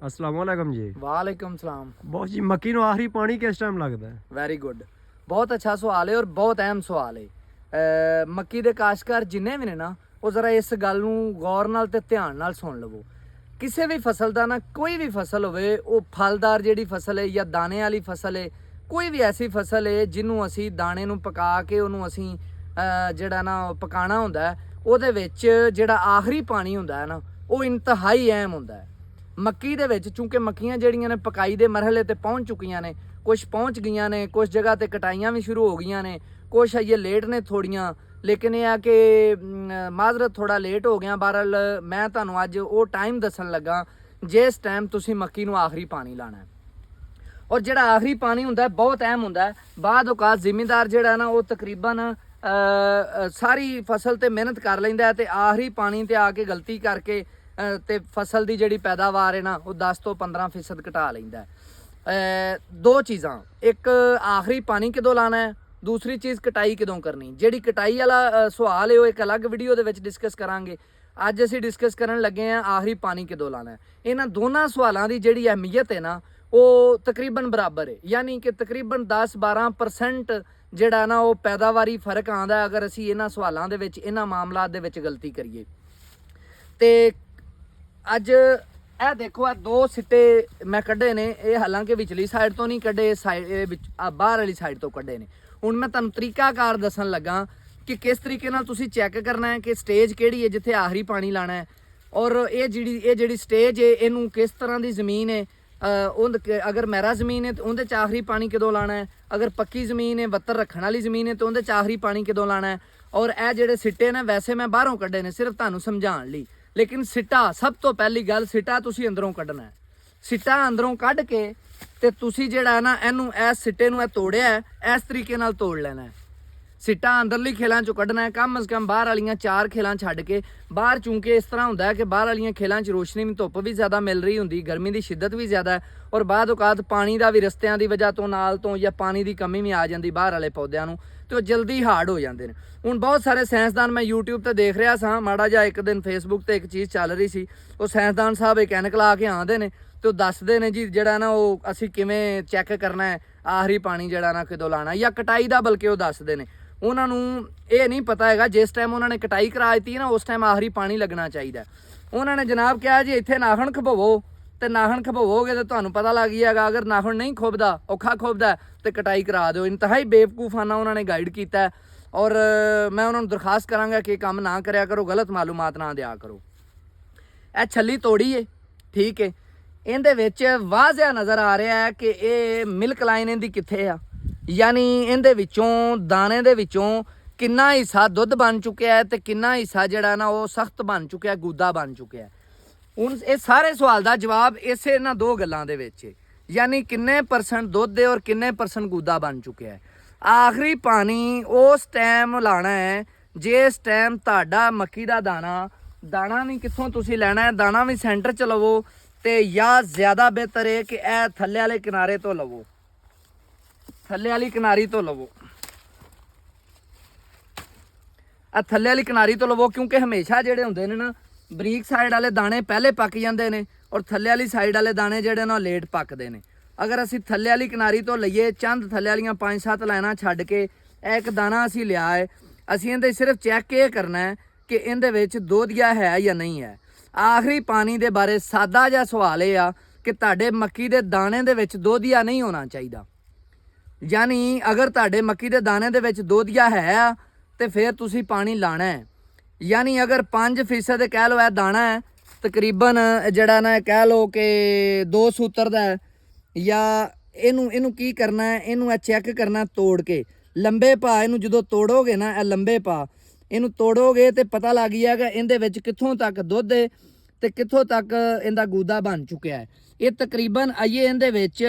अस्सलाम वालेकुम जी। वालेकुम सलाम। बहुत जी मक्की ਨੂੰ ਆਖਰੀ ਪਾਣੀ ਕਿਸ ਟਾਈਮ ਲੱਗਦਾ ਹੈ? ਵੈਰੀ ਗੁੱਡ, ਬਹੁਤ ਅੱਛਾ ਸਵਾਲ ਹੈ ਔਰ ਬਹੁਤ ਅਹਿਮ ਸਵਾਲ ਹੈ। ਮੱਕੀ ਦੇ ਕਾਸ਼ਤਕਾਰ ਜਿੰਨੇ ਵੀ ਨੇ ਨਾ, ਉਹ ਜ਼ਰਾ ਇਸ ਗੱਲ ਨੂੰ ਗੌਰ ਨਾਲ ਤੇ ਧਿਆਨ ਨਾਲ ਸੁਣ ਲਵੋ। ਕਿਸੇ ਵੀ ਫਸਲ ਦਾ ਨਾ, ਕੋਈ ਵੀ ਫਸਲ ਹੋਵੇ, ਉਹ ਫਲਦਾਰ ਜਿਹੜੀ ਫਸਲ ਹੈ ਜਾਂ ਦਾਣੇ ਵਾਲੀ ਫਸਲ ਹੈ, ਕੋਈ ਵੀ ਐਸੀ ਫਸਲ ਹੈ ਜਿਹਨੂੰ ਅਸੀਂ ਦਾਣੇ ਨੂੰ ਪਕਾ ਕੇ ਉਹਨੂੰ ਅਸੀਂ ਜਿਹੜਾ ਨਾ ਪਕਾਣਾ ਹੁੰਦਾ ਹੈ, ਉਹਦੇ ਵਿੱਚ ਜਿਹੜਾ ਆਖਰੀ ਪਾਣੀ ਹੁੰਦਾ ਹੈ ਨਾ, ਉਹ ਇੰਤਹਾਈ ਅਹਿਮ ਹੁੰਦਾ ਹੈ। ਮੱਕੀ ਦੇ ਵਿੱਚ ਚੂੰਕਿ ਮੱਕੀਆਂ ਜਿਹੜੀਆਂ ਨੇ ਪਕਾਈ ਦੇ ਮਰਹਲੇ ਤੇ ਪਹੁੰਚ ਚੁੱਕੀਆਂ ਨੇ, ਕੁਝ ਪਹੁੰਚ ਗਈਆਂ ਨੇ, ਕੁਝ ਜਗ੍ਹਾ ਤੇ ਕਟਾਈਆਂ ਵੀ ਸ਼ੁਰੂ ਹੋ ਗਈਆਂ ਨੇ, ਕੁਝ ਅਜੇ ਲੇਟ ਨੇ ਥੋੜੀਆਂ, ਲੇਕਿਨ ਇਹ ਆ ਕਿ ਮਾਜ਼ਰਤ ਥੋੜਾ ਲੇਟ ਹੋ ਗਿਆ। ਬਹਰਹਾਲ ਮੈਂ ਤੁਹਾਨੂੰ ਅੱਜ ਉਹ ਟਾਈਮ ਦੱਸਣ ਲੱਗਾ ਜਿਸ ਟਾਈਮ ਤੁਸੀਂ ਮੱਕੀ ਨੂੰ ਆਖਰੀ ਪਾਣੀ ਲਾਣਾ ਹੈ। ਔਰ ਜਿਹੜਾ ਆਖਰੀ ਪਾਣੀ ਹੁੰਦਾ ਬਹੁਤ ਅਹਿਮ ਹੁੰਦਾ ਹੈ। ਬਾਅਦ ਔਕਾਤ ਜ਼ਿਮੀਂਦਾਰ ਜਿਹੜਾ ਨਾ, ਉਹ ਤਕਰੀਬਨ ਸਾਰੀ ਫਸਲ ਤੇ ਮਿਹਨਤ ਕਰ ਲੈਂਦਾ ਹੈ ਤੇ ਆਖਰੀ ਪਾਣੀ ਤੇ ਆ ਕੇ ਗਲਤੀ ਕਰਕੇ ਤੇ ਫਸਲ ਦੀ ਜਿਹੜੀ ਪੈਦਾਵਾਰ ਹੈ ਨਾ, ਉਹ 10 ਤੋਂ 15% ਘਟਾ ਲੈਂਦਾ ਹੈ। ਦੋ ਚੀਜ਼ਾਂ, ਇੱਕ ਆਖਰੀ ਪਾਣੀ ਕਦੋਂ ਲਾਣਾ ਹੈ, ਦੂਸਰੀ ਚੀਜ਼ ਕਟਾਈ ਕਦੋਂ ਕਰਨੀ। ਜਿਹੜੀ ਕਟਾਈ ਵਾਲਾ ਸਵਾਲ ਹੈ ਉਹ ਇੱਕ ਅਲੱਗ ਵੀਡੀਓ ਦੇ ਵਿੱਚ ਡਿਸਕਸ ਕਰਾਂਗੇ। ਅੱਜ ਅਸੀਂ ਡਿਸਕਸ ਕਰਨ ਲੱਗੇ ਹਾਂ ਆਖਰੀ ਪਾਣੀ ਕਦੋਂ ਲਾਣਾ ਹੈ। ਇਹਨਾਂ ਦੋਨਾਂ ਸਵਾਲਾਂ ਦੀ ਜਿਹੜੀ ਅਹਿਮੀਅਤ ਹੈ ਨਾ, ਉਹ ਤਕਰੀਬਨ ਬਰਾਬਰ ਹੈ, ਯਾਨੀ ਕਿ ਤਕਰੀਬਨ 10-12% ਜਿਹੜਾ ਨਾ ਉਹ ਪੈਦਾਵਾਰੀ ਫਰਕ ਆਉਂਦਾ ਅਗਰ ਅਸੀਂ ਇਹਨਾਂ ਸਵਾਲਾਂ ਦੇ ਵਿੱਚ, ਇਹਨਾਂ ਮਾਮਲਾਤ ਦੇ ਵਿੱਚ ਗਲਤੀ ਕਰੀਏ। ਤੇ ਅੱਜ ਇਹ ਦੇਖੋ, ਇਹ ਦੋ ਸਿੱਟੇ ਮੈਂ ਕੱਢੇ ਨੇ, ਇਹ ਹਾਲਾਂਕਿ ਵਿਚਲੀ ਸਾਈਡ ਤੋਂ ਨਹੀਂ ਕੱਢੇ, ਬਾਹਰ ਵਾਲੀ ਸਾਈਡ ਤੋਂ ਕੱਢੇ ਨੇ। ਹੁਣ ਮੈਂ ਤੁਹਾਨੂੰ ਤਰੀਕਾਕਾਰ ਦੱਸਣ ਲੱਗਾ ਕਿ ਕਿਸ ਤਰੀਕੇ ਨਾਲ ਤੁਸੀਂ ਚੈੱਕ ਕਰਨਾ ਹੈ ਕਿ ਸਟੇਜ ਕਿਹੜੀ ਹੈ ਜਿੱਥੇ ਆਖਰੀ ਪਾਣੀ ਲਾਣਾ ਹੈ, ਔਰ ਇਹ ਜਿਹੜੀ ਸਟੇਜ ਹੈ ਇਹਨੂੰ ਕਿਸ ਤਰ੍ਹਾਂ ਦੀ ਜ਼ਮੀਨ ਹੈ। ਅਗਰ ਮਹਿਰਾ ਜ਼ਮੀਨ ਹੈ ਤਾਂ ਉਹਦੇ 'ਚ ਆਖਰੀ ਪਾਣੀ ਕਦੋਂ ਲਾਣਾ ਹੈ, ਅਗਰ ਪੱਕੀ ਜ਼ਮੀਨ ਹੈ, ਬੱਤਰ ਰੱਖਣ ਵਾਲੀ ਜ਼ਮੀਨ ਹੈ ਤਾਂ ਉਹਦੇ 'ਚ ਆਖਰੀ ਪਾਣੀ ਕਦੋਂ ਲਾਣਾ ਹੈ। ਔਰ ਇਹ ਜਿਹੜੇ ਸਿੱਟੇ ਨੇ ਵੈਸੇ ਮੈਂ ਬਾਹਰੋਂ ਕੱਢੇ ਨੇ ਸਿਰਫ ਤੁਹਾਨੂੰ ਸਮਝਾਉਣ ਲਈ, ਲੇਕਿਨ ਸਿੱਟਾ, ਸਭ ਤੋਂ ਪਹਿਲੀ ਗੱਲ, ਸਿੱਟਾ ਤੁਸੀਂ ਅੰਦਰੋਂ ਕੱਢਣਾ ਹੈ। ਸਿੱਟਾ ਅੰਦਰੋਂ ਕੱਢ ਕੇ ਤੇ ਤੁਸੀਂ ਜਿਹੜਾ ਨਾ ਇਹਨੂੰ, ਇਸ ਸਿੱਟੇ ਨੂੰ ਇਹ ਤੋੜਿਆ, ਇਸ ਤਰੀਕੇ ਨਾਲ ਤੋੜ ਲੈਣਾ ਹੈ। ਸਿੱਟਾ ਅੰਦਰਲੀ ਖੇਲਾਂ ਚੋਂ ਕੱਢਣਾ ਹੈ, ਕਮ ਅਜ਼ ਕਮ ਬਾਹਰ ਵਾਲੀਆਂ 4 ਖੇਲਾਂ ਛੱਡ ਕੇ। ਬਾਹਰ ਚੂੰਕਿ ਇਸ ਤਰ੍ਹਾਂ ਹੁੰਦਾ ਹੈ ਕਿ ਬਾਹਰ ਵਾਲੀਆਂ ਖੇਲਾਂ 'ਚ ਰੋਸ਼ਨੀ ਵੀ, ਧੁੱਪ ਵੀ ਜ਼ਿਆਦਾ ਮਿਲ ਰਹੀ ਹੁੰਦੀ, ਗਰਮੀ ਦੀ ਸ਼ਿੱਦਤ ਵੀ ਜ਼ਿਆਦਾ ਹੈ, ਔਰ ਬਾਅਦ ਔਕਾਤ ਪਾਣੀ ਦਾ ਵੀ ਰਸਤਿਆਂ ਦੀ ਵਜ੍ਹਾ ਤੋਂ ਨਾਲ ਤੋਂ ਜਾਂ ਪਾਣੀ ਦੀ ਕਮੀ ਵੀ ਆ ਜਾਂਦੀ ਬਾਹਰ ਵਾਲੇ ਪੌਦਿਆਂ ਨੂੰ, ਤੇ ਉਹ ਜਲਦੀ ਹਾਰਡ ਹੋ ਜਾਂਦੇ ਨੇ। ਹੁਣ ਬਹੁਤ ਸਾਰੇ ਸਾਇੰਸਦਾਨ ਮੈਂ YouTube ਤੇ ਦੇਖ ਰਿਹਾ ਸਾਂ, ਮਾੜਾ ਜਿਹਾ ਇੱਕ ਦਿਨ Facebook ਤੇ ਇੱਕ ਚੀਜ਼ ਚੱਲ ਰਹੀ ਸੀ, ਉਹ ਸਾਇੰਸਦਾਨ ਸਾਹਿਬ ਇੱਕ ਐਨਕ ਲਾ ਕੇ ਆਉਂਦੇ ਨੇ ਤੇ ਉਹ ਦੱਸਦੇ ਨੇ ਜੀ ਜਿਹੜਾ ਨਾ ਉਹ ਅਸੀਂ ਕਿਵੇਂ ਚੈੱਕ ਕਰਨਾ ਹੈ ਆਖਰੀ ਪਾਣੀ ਜਿਹੜਾ ਨਾ ਕਦੋਂ ਲਾਣਾ, ਜਾਂ ਕਟਾਈ ਦਾ ਬਲਕਿ ਉਹ ਦੱਸਦੇ ਨੇ। ਉਹਨਾਂ ਨੂੰ ਇਹ ਨਹੀਂ ਪਤਾ ਹੈਗਾ ਜਿਸ ਟਾਈਮ ਉਹਨਾਂ ਨੇ ਕਟਾਈ ਕਰਾ ਦਿੱਤੀ ਨਾ, ਉਸ ਟਾਈਮ ਆਖਰੀ ਪਾਣੀ ਲੱਗਣਾ ਚਾਹੀਦਾ। ਉਹਨਾਂ ਨੇ ਜਨਾਬ ਕਿਹਾ ਜੀ ਇੱਥੇ ਨਾਖਣ ਖਪਵੋ, ਤੇ ਨਾਖਣ ਖਪਵੋਗੇ ਤਾਂ ਤੁਹਾਨੂੰ ਪਤਾ ਲੱਗ ਜਾਏਗਾ, ਅਗਰ ਨਾਖਣ ਨਹੀਂ ਖੁੱਬਦਾ, ਔਖਾ ਖੁੱਬਦਾ, ਤੇ ਕਟਾਈ ਕਰਾ ਦਿਓ। ਇੰਤਹਾਈ ਬੇਵਕੂਫਾਨਾ ਉਹਨਾਂ ਨੇ ਗਾਈਡ ਕੀਤਾ, ਔਰ ਮੈਂ ਉਹਨਾਂ ਨੂੰ ਦਰਖਾਸਤ ਕਰਾਂਗਾ ਕਿ ਇਹ ਕੰਮ ਨਾ ਕਰਿਆ ਕਰੋ, ਗਲਤ ਮਾਲੂਮਾਤ ਨਾ ਦਿਆ ਕਰੋ। ਇਹ ਛੱਲੀ ਤੋੜੀ ਹੈ, ਠੀਕ ਹੈ, ਇਹਦੇ ਵਿੱਚ ਵਾਜ਼ਿਆ ਨਜ਼ਰ ਆ ਰਿਹਾ ਹੈ ਕਿ ਇਹ ਮਿਲਕ ਲਾਈਨ ਇਹਦੀ ਕਿੱਥੇ ਆ, ਯਾਨੀ ਇਹਦੇ ਵਿੱਚੋਂ, ਦਾਣੇ ਦੇ ਵਿੱਚੋਂ ਕਿੰਨਾ ਹਿੱਸਾ ਦੁੱਧ ਬਣ ਚੁੱਕਿਆ ਹੈ ਤੇ ਕਿੰਨਾ ਹਿੱਸਾ ਜਿਹੜਾ ਨਾ ਉਹ ਸਖਤ ਬਣ ਚੁੱਕਿਆ, ਗੂਦਾ ਬਣ ਚੁੱਕਿਆ। ਹੁਣ ਇਹ ਸਾਰੇ ਸਵਾਲ ਦਾ ਜਵਾਬ ਇਸੇ ਇਹਨਾਂ ਦੋ ਗੱਲਾਂ ਦੇ ਵਿੱਚ ਹੈ, ਯਾਨੀ ਕਿੰਨੇ % ਦੁੱਧ ਹੈ ਔਰ ਕਿੰਨੇ % ਗੂਦਾ ਬਣ ਚੁੱਕਿਆ ਹੈ। ਆਖਰੀ ਪਾਣੀ ਉਸ ਟਾਈਮ ਲਾਣਾ ਹੈ ਜਿਸ ਟਾਈਮ ਤੁਹਾਡਾ ਮੱਕੀ ਦਾ ਦਾਣਾ ਵੀ ਕਿੱਥੋਂ ਤੁਸੀਂ ਲੈਣਾ ਹੈ, ਦਾਣਾ ਵੀ ਸੈਂਟਰ 'ਚ ਲਵੋ, ਤੇ ਜਾਂ ਜ਼ਿਆਦਾ ਬਿਹਤਰ ਹੈ ਕਿ ਇਹ ਥੱਲੇ ਵਾਲੇ ਕਿਨਾਰੇ ਤੋਂ ਲਵੋ, ਥੱਲੇ ਵਾਲੀ ਕਿਨਾਰੀ ਤੋਂ ਲਵੋ, ਆ ਥੱਲੇ ਵਾਲੀ ਕਿਨਾਰੀ ਤੋਂ ਲਵੋ, ਕਿਉਂਕਿ ਹਮੇਸ਼ਾ ਜਿਹੜੇ ਹੁੰਦੇ ਨੇ ਨਾ, ਬਰੀਕ ਸਾਈਡ ਵਾਲੇ ਦਾਣੇ ਪਹਿਲੇ ਪੱਕ ਜਾਂਦੇ ਨੇ ਔਰ ਥੱਲੇ ਵਾਲੀ ਸਾਈਡ ਵਾਲੇ ਦਾਣੇ ਜਿਹੜੇ ਨਾ ਲੇਟ ਪੱਕਦੇ ਨੇ। ਅਗਰ ਅਸੀਂ ਥੱਲੇ ਵਾਲੀ ਕਿਨਾਰੀ ਤੋਂ ਲਈਏ, ਚੰਦ ਥੱਲੇ ਵਾਲੀਆਂ 5-7 ਲਾਈਨਾਂ ਛੱਡ ਕੇ ਇੱਕ ਦਾਣਾ ਅਸੀਂ ਲਿਆ ਹੈ, ਅਸੀਂ ਇਹਦੇ ਸਿਰਫ ਚੈੱਕ ਇਹ ਕਰਨਾ ਹੈ ਕਿ ਇਹਦੇ ਵਿੱਚ ਦੋਧੀਆ ਹੈ ਜਾਂ ਨਹੀਂ ਹੈ। ਆਖਰੀ ਪਾਣੀ ਦੇ ਬਾਰੇ ਸਾਦਾ ਜਿਹਾ ਸਵਾਲ ਇਹ ਆ ਕਿ ਤੁਹਾਡੇ ਮੱਕੀ ਦੇ ਦਾਣੇ ਦੇ ਵਿੱਚ ਦੋਧੀਆ ਨਹੀਂ ਹੋਣਾ ਚਾਹੀਦਾ, ਯਾਨੀ ਅਗਰ ਤੁਹਾਡੇ ਮੱਕੀ ਦੇ ਦਾਣੇ ਦੇ ਵਿੱਚ ਦੋਧੀਆ ਹੈ ਤੇ ਫਿਰ ਤੁਸੀਂ ਪਾਣੀ ਲਾਣਾ ਹੈ। ਯਾਨੀ ਅਗਰ 5% ਕਹਿ ਲਓ ਇਹ ਦਾਣਾ ਹੈ, ਤਕਰੀਬਨ ਜਿਹੜਾ ਨਾ ਕਹਿ ਲਓ ਕਿ 2 ਸੂਤਰ ਦਾ ਹੈ, ਜਾਂ ਇਹਨੂੰ ਕੀ ਕਰਨਾ ਹੈ, ਇਹਨੂੰ ਇਹ ਚੈੱਕ ਕਰਨਾ ਤੋੜ ਕੇ ਲੰਬੇ ਪਾ, ਇਹਨੂੰ ਜਦੋਂ ਤੋੜੋਗੇ ਨਾ, ਇਹ ਲੰਬੇ ਪਾ ਇਹਨੂੰ ਤੋੜੋਗੇ ਤੇ ਪਤਾ ਲੱਗ ਜਾਏਗਾ ਇਹਦੇ ਵਿੱਚ ਕਿੱਥੋਂ ਤੱਕ ਦੁੱਧ ਹੈ ਤੇ ਕਿੱਥੋਂ ਤੱਕ ਇਹਦਾ ਗੂਦਾ ਬਣ ਚੁੱਕਿਆ ਹੈ। ਇਹ ਤਕਰੀਬਨ ਆਈਏ ਇਹਦੇ ਵਿੱਚ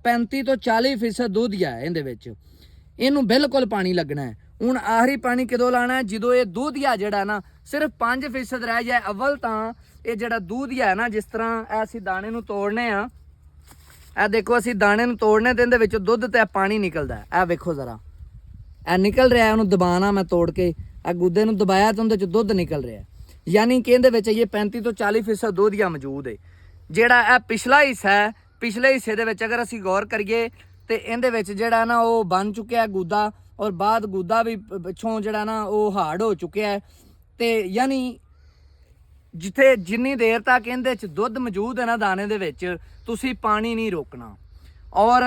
35 ਤੋਂ 40% ਦੁੱਧ ਹੈ ਇਹਦੇ ਵਿੱਚ, ਇਹਨੂੰ ਬਿਲਕੁਲ ਪਾਣੀ ਲੱਗਣਾ ਹੈ। ਹੁਣ ਆਖਰੀ ਪਾਣੀ ਕਦੋਂ ਲਾਣਾ ਹੈ, ਜਦੋਂ ਇਹ ਦੁੱਧੀਆ ਜਿਹੜਾ ਨਾ ਸਿਰਫ 5% ਰਹਿ ਜਾਏ। ਅਵਲ ਤਾਂ ਇਹ ਜਿਹੜਾ ਦੁੱਧੀਆ ਹੈ ਨਾ, ਜਿਸ ਤਰ੍ਹਾਂ ਅਸੀਂ ਦਾਣੇ ਨੂੰ ਤੋੜਨੇ ਆ, ਇਹ ਦੇਖੋ ਅਸੀਂ ਦਾਣੇ ਨੂੰ ਤੋੜਨੇ ਤੇ ਇਹਦੇ ਵਿੱਚ ਦੁੱਧ ਤੇ ਪਾਣੀ ਨਿਕਲਦਾ, ਇਹ ਵੇਖੋ ਜ਼ਰਾ, ਇਹ ਨਿਕਲ ਰਿਹਾ, ਉਹਨੂੰ ਦਬਾਣਾ ਮੈਂ ਤੋੜ ਕੇ, ਇਹ ਗੁੱਦੇ ਨੂੰ ਦਬਾਇਆ ਤਾਂ ਉਹਦੇ 'ਚ ਦੁੱਧ ਨਿਕਲ ਰਿਹਾ, ਯਾਨੀ ਕਿ ਇਹਦੇ ਵਿੱਚ ਇਹ 35 ਤੋਂ 40% ਦੁੱਧੀਆ ਮੌਜੂਦ ਹੈ। ਜਿਹੜਾ ਇਹ ਪਿਛਲਾ ਹਿੱਸਾ ਹੈ, ਪਿਛਲੇ ਹਿੱਸੇ ਦੇ ਵਿੱਚ ਅਗਰ ਅਸੀਂ ਗੌਰ ਕਰੀਏ ਤੇ ਇਹਦੇ ਵਿੱਚ ਜਿਹੜਾ ਨਾ ਉਹ ਬਣ ਚੁੱਕਿਆ ਹੈ ਗੂਦਾ, ਔਰ ਬਾਅਦ ਗੂਦਾ ਵੀ ਪਿੱਛੋਂ ਜਿਹੜਾ ਨਾ ਉਹ ਹਾਰਡ ਹੋ ਚੁੱਕਿਆ ਹੈ। ਤੇ ਯਾਨੀ ਜਿੱਥੇ ਜਿੰਨੀ ਦੇਰ ਤੱਕ ਇਹਦੇ 'ਚ ਦੁੱਧ ਮੌਜੂਦ ਹੈ ਨਾ ਦਾਣੇ ਦੇ ਵਿੱਚ, ਤੁਸੀਂ ਪਾਣੀ ਨਹੀਂ ਰੋਕਣਾ। ਔਰ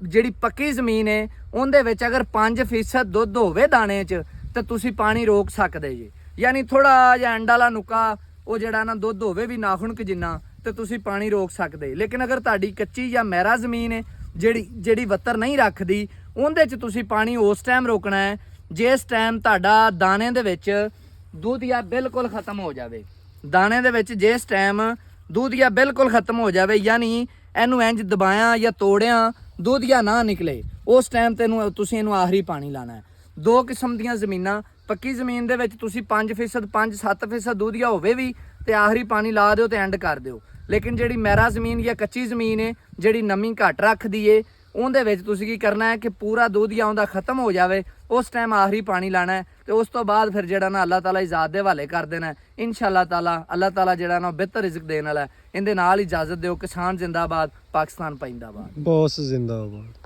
ਜਿਹੜੀ ਪੱਕੀ ਜ਼ਮੀਨ ਹੈ ਉਹਦੇ ਵਿੱਚ ਅਗਰ 5% ਦੁੱਧ ਹੋਵੇ ਦਾਣੇ 'ਚ ਤਾਂ ਤੁਸੀਂ ਪਾਣੀ ਰੋਕ ਸਕਦੇ ਜੀ। ਯਾਨੀ ਥੋੜਾ ਜਿਹਾ ਐਂਡ ਵਾਲਾ ਨੁਕਾ ਉਹ ਜਿਹੜਾ ਨਾ ਦੁੱਧ ਹੋਵੇ ਵੀ ਨਾਖੁਨ ਕੁ ਜਿੰਨਾ ਤੇ ਤੁਸੀਂ ਪਾਣੀ ਰੋਕ ਸਕਦੇ। ਲੇਕਿਨ ਅਗਰ ਤੁਹਾਡੀ ਕੱਚੀ ਜਾਂ ਮਹਿਰਾ ਜ਼ਮੀਨ ਹੈ ਜਿਹੜੀ ਵੱਤਰ ਨਹੀਂ ਰੱਖਦੀ, ਉਹਦੇ 'ਚ ਤੁਸੀਂ ਪਾਣੀ ਉਸ ਟਾਈਮ ਰੋਕਣਾ ਹੈ ਜਿਸ ਟਾਈਮ ਤੁਹਾਡਾ ਦਾਣੇ ਦੇ ਵਿੱਚ ਦੁੱਧੀਆ ਬਿਲਕੁਲ ਖਤਮ ਹੋ ਜਾਵੇ। ਦਾਣੇ ਦੇ ਵਿੱਚ ਜਿਸ ਟਾਈਮ ਦੁੱਧੀਆ ਬਿਲਕੁਲ ਖਤਮ ਹੋ ਜਾਵੇ, ਯਾਨੀ ਇਹਨੂੰ ਇੰਜ ਦਬਾਇਆ ਜਾਂ ਤੋੜਿਆ ਦੁੱਧੀਆ ਨਾ ਨਿਕਲੇ, ਉਸ ਟਾਈਮ ਤੁਸੀਂ ਇਹਨੂੰ ਆਖਰੀ ਪਾਣੀ ਲਾਣਾ ਹੈ। ਦੋ ਕਿਸਮ ਦੀਆਂ ਜ਼ਮੀਨਾਂ, ਪੱਕੀ ਜ਼ਮੀਨ ਦੇ ਵਿੱਚ ਤੁਸੀਂ 5% 5-7% ਦੁੱਧੀਆ ਹੋਵੇ ਵੀ ਤੇ ਆਖਰੀ ਪਾਣੀ ਲਾ ਦਿਓ ਤੇ ਐਂਡ ਕਰ ਦਿਓ। ਲੇਕਿਨ ਜਿਹੜੀ ਮਹਿਰਾ ਜ਼ਮੀਨ ਜਾਂ ਕੱਚੀ ਜ਼ਮੀਨ ਹੈ ਜਿਹੜੀ ਨਮੀ ਘੱਟ ਰੱਖਦੀ ਏ, ਉਹਦੇ ਵਿੱਚ ਤੁਸੀਂ ਕੀ ਕਰਨਾ ਹੈ ਕਿ ਪੂਰਾ ਦੁੱਧੀਆ ਆਉਂਦਾ ਖਤਮ ਹੋ ਜਾਵੇ, ਉਸ ਟਾਈਮ ਆਖਰੀ ਪਾਣੀ ਲਾਣਾ ਹੈ ਤੇ ਉਸ ਤੋਂ ਬਾਅਦ ਫਿਰ ਜਿਹੜਾ ਨਾ ਅੱਲਾਹ ਤਾਲਾ ਇਜਾਜ਼ਤ ਦੇ ਹਵਾਲੇ ਕਰ ਦੇਣਾ। ਇਨਸ਼ਾਅੱਲਾਹ ਤਾਲਾ ਅੱਲਾਹ ਤਾਲਾ ਜਿਹੜਾ ਨਾ ਬਿਹਤਰ ਰਿਜ਼ਕ ਦੇਣ ਵਾਲਾ ਹੈ। ਇਹਦੇ ਨਾਲ ਇਜਾਜ਼ਤ ਦਿਓ। ਕਿਸਾਨ ਜ਼ਿੰਦਾਬਾਦ, ਪਾਕਿਸਤਾਨ ਪੈਂਦਾਬਾਦ। ਬੌਸ ਜ਼ਿੰਦਾਬਾਦ।